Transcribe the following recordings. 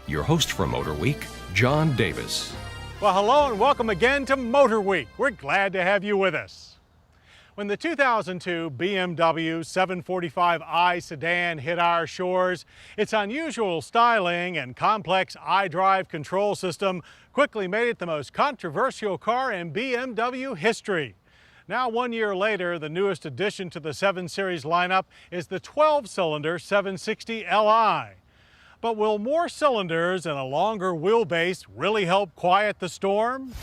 Your host for Motorweek, John Davis. Well, hello and welcome again to Motorweek. We're glad to have you with us. When the 2002 BMW 745i sedan hit our shores, its unusual styling and complex iDrive control system quickly made it the most controversial car in BMW history. Now, 1 year later, the newest addition to the 7 Series lineup is the 12-cylinder 760Li. But will more cylinders and a longer wheelbase really help quiet the storm?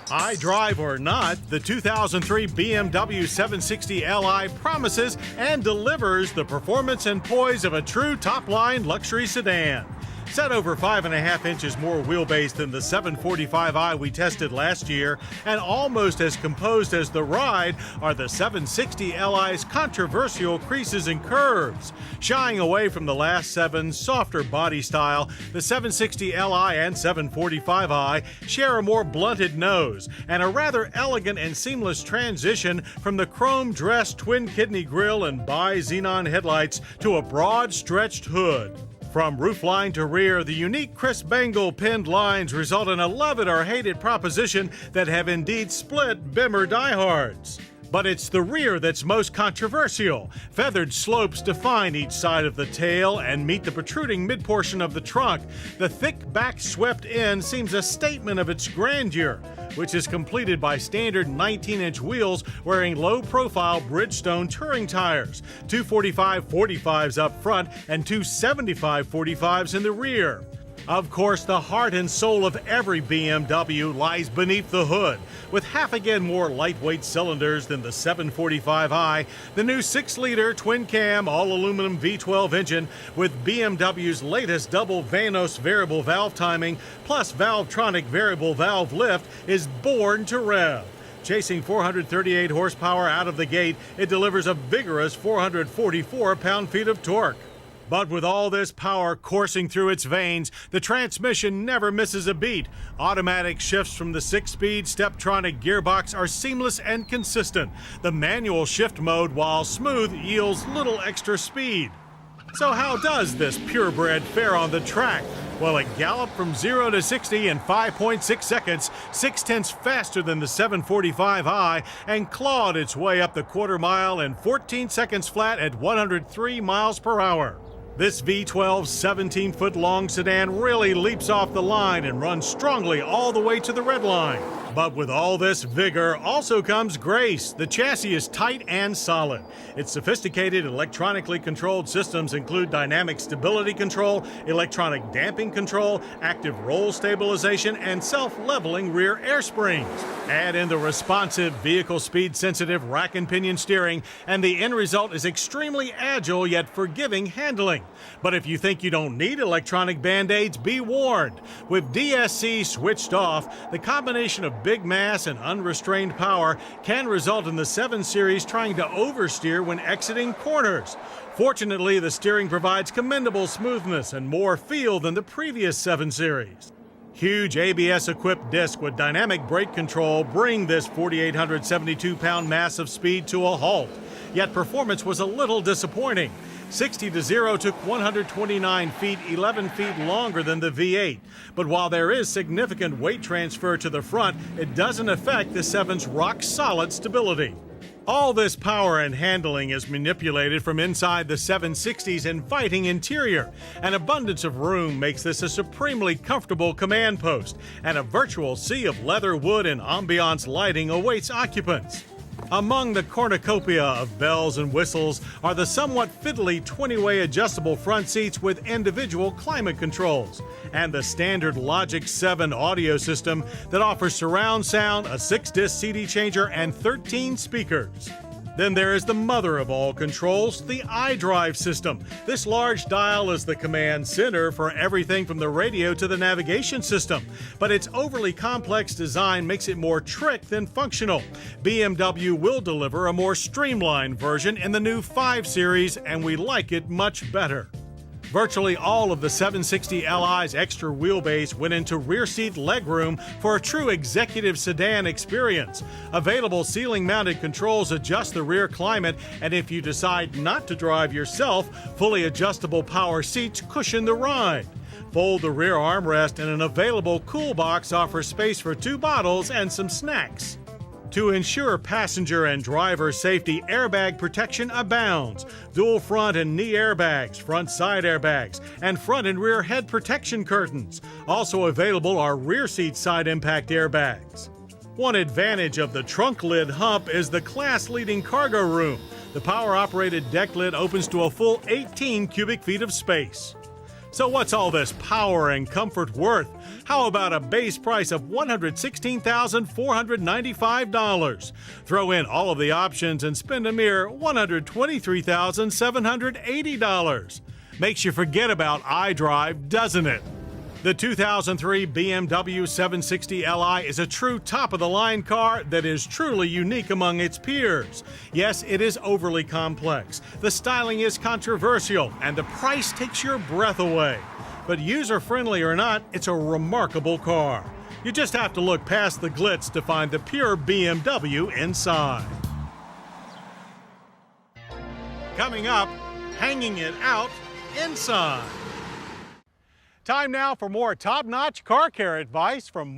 iDrive or not, the 2003 BMW 760Li promises and delivers the performance and poise of a true top-line luxury sedan. Set over 5.5 inches more wheelbase than the 745i we tested last year, and almost as composed as the ride are the 760Li's controversial creases and curves. Shying away from the last 7's softer body style, the 760Li and 745i share a more blunted nose and a rather elegant and seamless transition from the chrome-dressed twin-kidney grille and bi-xenon headlights to a broad, stretched hood. From roofline to rear, the unique Chris Bangle pinned lines result in a love it or hate it proposition that have indeed split Bimmer diehards. But it's the rear that's most controversial. Feathered slopes define each side of the tail and meet the protruding mid-portion of the trunk. The thick back swept end seems a statement of its grandeur, which is completed by standard 19-inch wheels wearing low-profile Bridgestone touring tires, two 45/45s up front and two 75/45s in the rear. Of course, the heart and soul of every BMW lies beneath the hood. With half again more lightweight cylinders than the 745i, the new 6-liter twin-cam all-aluminum V12 engine with BMW's latest double Vanos variable valve timing plus Valvetronic variable valve lift is born to rev. Chasing 438 horsepower out of the gate, it delivers a vigorous 444 pound-feet of torque. But with all this power coursing through its veins, the transmission never misses a beat. Automatic shifts from the 6-speed Steptronic gearbox are seamless and consistent. The manual shift mode, while smooth, yields little extra speed. So how does this purebred fare on the track? Well, it galloped from 0 to 60 in 5.6 seconds, 0.6 faster than the 745i, and clawed its way up the quarter mile in 14 seconds flat at 103 miles per hour. This V12 17-foot-long sedan really leaps off the line and runs strongly all the way to the red line. But with all this vigor also comes grace. The chassis is tight and solid. Its sophisticated electronically controlled systems include dynamic stability control, electronic damping control, active roll stabilization, and self-leveling rear air springs. Add in the responsive, vehicle speed-sensitive rack and pinion steering, and the end result is extremely agile yet forgiving handling. But if you think you don't need electronic band-aids, be warned. With DSC switched off, the combination of big mass and unrestrained power can result in the 7 Series trying to oversteer when exiting corners. Fortunately, the steering provides commendable smoothness and more feel than the previous 7 Series. Huge ABS-equipped discs with dynamic brake control bring this 4,872-pound mass of speed to a halt. Yet performance was a little disappointing. 60 to 0 took 129 feet, 11 feet longer than the V8. But while there is significant weight transfer to the front, it doesn't affect the 7's rock-solid stability. All this power and handling is manipulated from inside the 760's inviting interior. An abundance of room makes this a supremely comfortable command post, and a virtual sea of leather, wood, and ambiance lighting awaits occupants. Among the cornucopia of bells and whistles are the somewhat fiddly 20-way adjustable front seats with individual climate controls, and the standard Logic 7 audio system that offers surround sound, a 6-disc CD changer, and 13 speakers. Then there is the mother of all controls, the iDrive system. This large dial is the command center for everything from the radio to the navigation system. But its overly complex design makes it more trick than functional. BMW will deliver a more streamlined version in the new 5 Series, and we like it much better. Virtually all of the 760Li's extra wheelbase went into rear seat legroom for a true executive sedan experience. Available ceiling-mounted controls adjust the rear climate, and if you decide not to drive yourself, fully adjustable power seats cushion the ride. Fold the rear armrest, and an available cool box offers space for 2 bottles and some snacks. To ensure passenger and driver safety, airbag protection abounds. Dual front and knee airbags, front side airbags, and front and rear head protection curtains. Also available are rear seat side impact airbags. One advantage of the trunk lid hump is the class-leading cargo room. The power-operated deck lid opens to a full 18 cubic feet of space. So what's all this power and comfort worth? How about a base price of $116,495? Throw in all of the options and spend a mere $123,780. Makes you forget about iDrive, doesn't it? The 2003 BMW 760Li is a true top-of-the-line car that is truly unique among its peers. Yes, it is overly complex, the styling is controversial, and the price takes your breath away. But user-friendly or not, it's a remarkable car. You just have to look past the glitz to find the pure BMW inside. Coming up, hanging it out inside. Time now for more top-notch car care advice from